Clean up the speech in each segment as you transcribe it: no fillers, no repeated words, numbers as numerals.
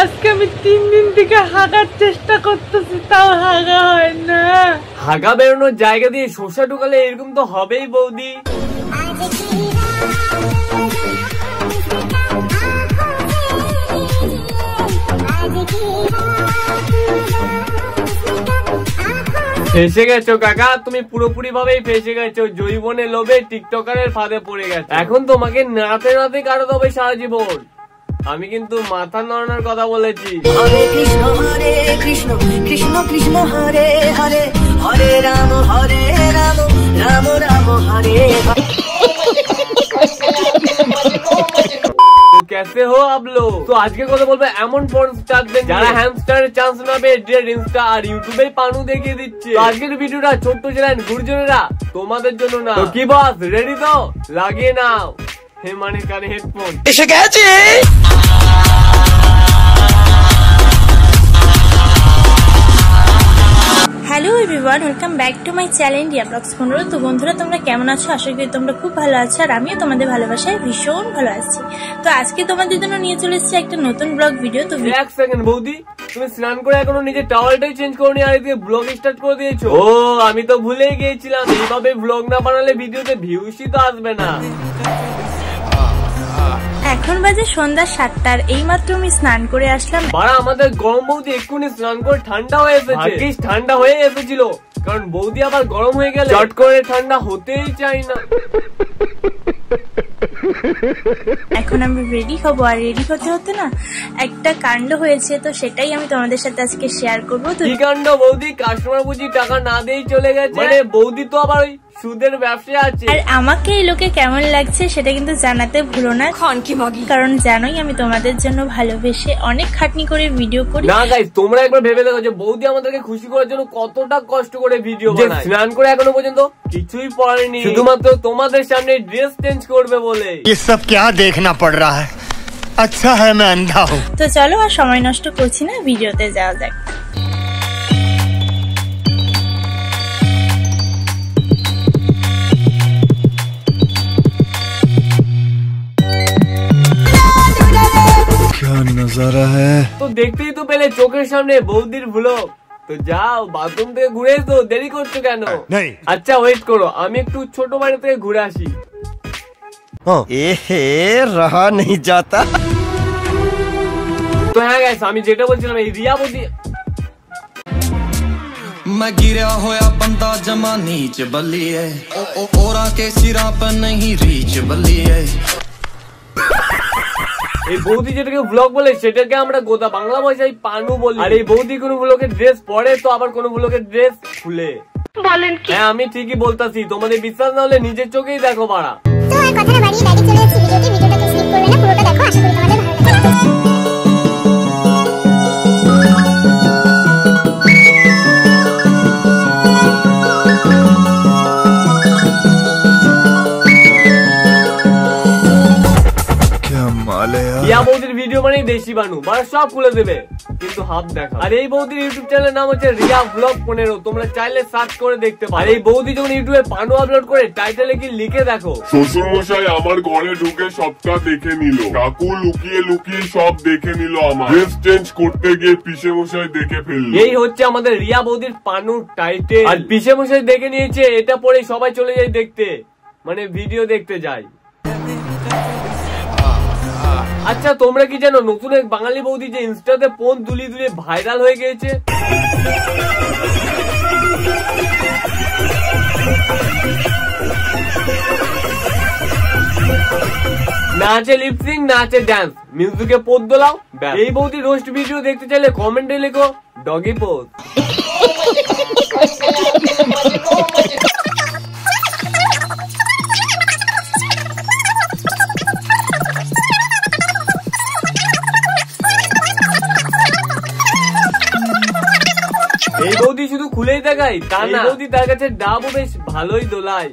আজকে আমি 3 দিন থেকে হাগার চেষ্টা করতেছি, তাও হাগা হয় না। হাগা বেরোনোর জায়গা দিয়ে শসা ঢুকালে এরকম তো হবেই বৌদি। ফেসে গেছো কাকা, তুমি পুরোপুরি ভাবেই ফেসে গেছো। জৈবনের লোভে টিকটকারের ফাঁদে পড়ে গেছো। এখন তোমাকে নাতে নাতে কাটাতে হবে সারা জীবন। আমি কিন্তু মাথা নড়ানোর কথা বলেছি। হরে কৃষ্ণ কৃষ্ণ কৃষ্ণ হরে হরে, হরে রাম রাম রাম হরে। कैसे हो आप लोग? तो আজকে কথা বলবো এমন পর্ন স্টারদের যারা হ্যামস্টারের চান্স না পেয়ে ডিরেক্ট ইনস্টা আর ইউটিউবে পানু দেখিয়ে দিচ্ছে। তো আজকের ভিডিওটা ছোট্ট চ্যানেল গুরুজনেরা তোমাদের জন্য না। তো কি বস রেডি তো? লাগিয়ে নাও হে মানে কানে হেডফোন। এসে গেছে। Hello everyone, welcome back to my channel Riya vlogs 15। তো বন্ধুরা তোমরা কেমন আছো? আশা করি তোমরা খুব ভালো আছো, আর আমিও তোমাদের ভালোবাসায় ভীষণ ভালো আছি। তো আজকে তোমাদের জন্য নিয়ে চলে এসেছি একটা নতুন ব্লগ ভিডিও। তো এক সেকেন্ড বৌদি, তুমি স্নান করে এখনো নিজের টাওয়ালটাই চেঞ্জ করনি আর এদিকে ব্লগ স্টার্ট করে দিয়েছো। ও আমি তো ভুলেই গিয়েছিলাম, এইভাবে ব্লগ না বানালে ভিডিওতে ভিউসই তো আসবে না। এখন বাজে সন্ধ্যা 7টা, এইমাত্র আমি স্নান করে আসলাম। বাড়া আমাদের গরম বৌদি এক্ষুনি স্নান করে ঠান্ডা হয়ে এসেছে। ঠান্ডা হয়ে এসেছিল, কারণ বৌদি আবার গরম হয়ে গেলে চট করে ঠান্ডা হতেই চাই না। এখন আমি রেডি হবো, আর রেডি হতে হতে না একটা কাণ্ড হয়েছে, তো সেটাই আমি তোমাদের সাথে আজকে শেয়ার করবো। তো কি কাণ্ড বৌদি? কাস্টমার বুঝি টাকা না দিয়েই চলে গেছে? মানে বৌদি তো আবার ওই সুদের ব্যবসা আছে। আর আমাকে এই লোকে কেমন লাগছে সেটা কিন্তু জানাতে ভুলো না, কারণ জানোই আমি তোমাদের জন্য ভালোবেসে অনেক খাটনি করে ভিডিও করি। না গাইস, তোমরা একবার ভেবে দেখো যে বৌদি আমাদেরকে খুশি করার জন্য কতটা কষ্ট করে ভিডিও বানায়। স্নান করে এখনো পর্যন্ত কিছুই পড়েনি, শুধুমাত্র তোমাদের সামনে ড্রেস চেঞ্জ করবে বলে। ये सब क्या देखना पड़ रहा है? अच्छा है मैं अंधा हूँ। তো চলো আর সময় নষ্ট করছি না, ভিডিওতে যাওয়া যাক। क्या नजारा है। তো দেখতেই তো পেলে চোখের সামনে বৌদির ভ্লগ। তো যাও বাথরুম থেকে ঘুরে এসো, দেরি করছো কেন? আচ্ছা ওয়েট করো, আমি একটু ছোট বাড়ি থেকে ঘুরে আসি। रहा नहीं जाता। তো হ্যাঁ গাইস, আমি যেটা বলছিলাম এই রিয়া বৌদি। मैं गिरा होया बंदा जमा नीच बलिए, ओरा के सिरा पर नहीं रीच बलिए। এই বৌদি যেটাকে ব্লগ বলে সেটাকে আমরা গোদা বাংলা ভাষায় পানু বলি। আর এই বৌদি কোনো ব্লগের ড্রেস পরে তো আবার কোনো ব্লগের ড্রেস খুলে। বলেন কি? হ্যাঁ আমি ঠিকই বলতাছি, তোমাদের বিশ্বাস না হলে নিজের চোখেই দেখো বাড়া। তো আর কথা না বাড়িয়ে বাইরে চলে যাচ্ছি ভিডিওটাকে স্কিপ করবে না, পুরোটা দেখো, আশা করি তোমাদের ভালো লাগবে। রিয়া বৌদির ভিডিও মানে দেশি বানু বাড়া সব খুলে দেবে, কিন্তু হাত দেখা। আর এই বৌদির ইউটিউব চ্যানেলের নাম হচ্ছে রিয়া ব্লগ 15, তোমরা চাইলে সার্চ করে দেখতে পারো। আর এই বৌদি যখন ইউটিউবে পানু আপলোড করে টাইটেলে কি লিখে দেখো, শ্বশুর মশাই আমার ঘরে ঢুকে সবটা দেখে নিল, কাকু লুকিয়ে লুকিয়ে সব দেখে নিল, আমার ড্রেস চেঞ্জ করতে গিয়ে পিসে মশাই দেখে ফেলল। এই হচ্ছে আমাদের রিয়া বৌদির পানু টাইটেল। আর পিসে মশাই দেখে নিয়েছে, এটা পরে সবাই চলে যায় দেখতে, মানে ভিডিও দেখতে যায়। আচ্ছা তোমরা কি জানো নতুন এক বাঙালি বৌদি যে ইনস্টাতে ফোন দুলিয়ে দুলিয়ে ভাইরাল হয়ে গিয়েছে? না আছে লিপসিং, না আছে ডান্স, মিউজিকে পোজ দোলাও। এই বৌদি রোস্ট ভিডিও দেখতে চাইলে কমেন্টে লেখো ডগি পোজ। এই বৌদি শুধু খুলেই দেখায় তা না, বৌদি তার কাছে ডাবও বেশ ভালোই দোলায়।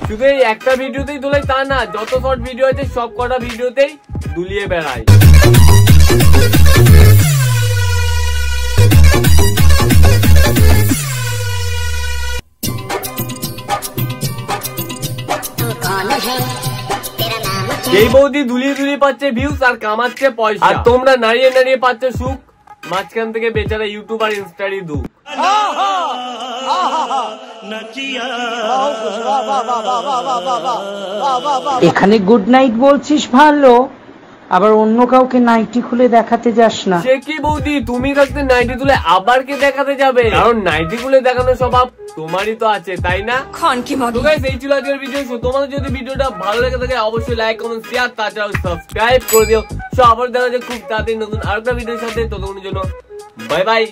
শুধু এই একটা ভিডিওতেই দোলাই তা না, যত শর্ট ভিডিও আছে সব কটা ভিডিওতেই দুলিয়ে বেড়ায়। যেই বৌদি দুলিয়ে দুলিয়ে পাচ্ছে ভিউজ আর কামাচ্ছে পয়সা, আর তোমরা নাড়িয়ে নাড়িয়ে পাচ্ছ সুখ, মাঝখান থেকে বেচারা ইউটিউব আর ইনস্টারই দুঃখ। এখানে গুড নাইট বলছিস ভালো, আবার অন্য কাউকে নাইটি খুলে দেখাতে যাস না। সে কি বৌদি, তুমি থাকতে নাইটি তুলে আবার কে দেখাতে যাবে? কারণ নাইটি খুলে দেখানোর স্বভাব তোমারই তো আছে, তাই না? তো গাইস, এই ছিল আজকের ভিডিও। তোমাদের যদি ভিডিওটা ভালো লেগে থাকে অবশ্যই লাইক কমেন্ট শেয়ার তাছাড়াও সাবস্ক্রাইব করে দিও। আবার দেখা যাচ্ছে খুব তাড়াতাড়ি নতুন আরেকটা ভিডিওর সাথে। ততক্ষণের জন্য বাই বাই।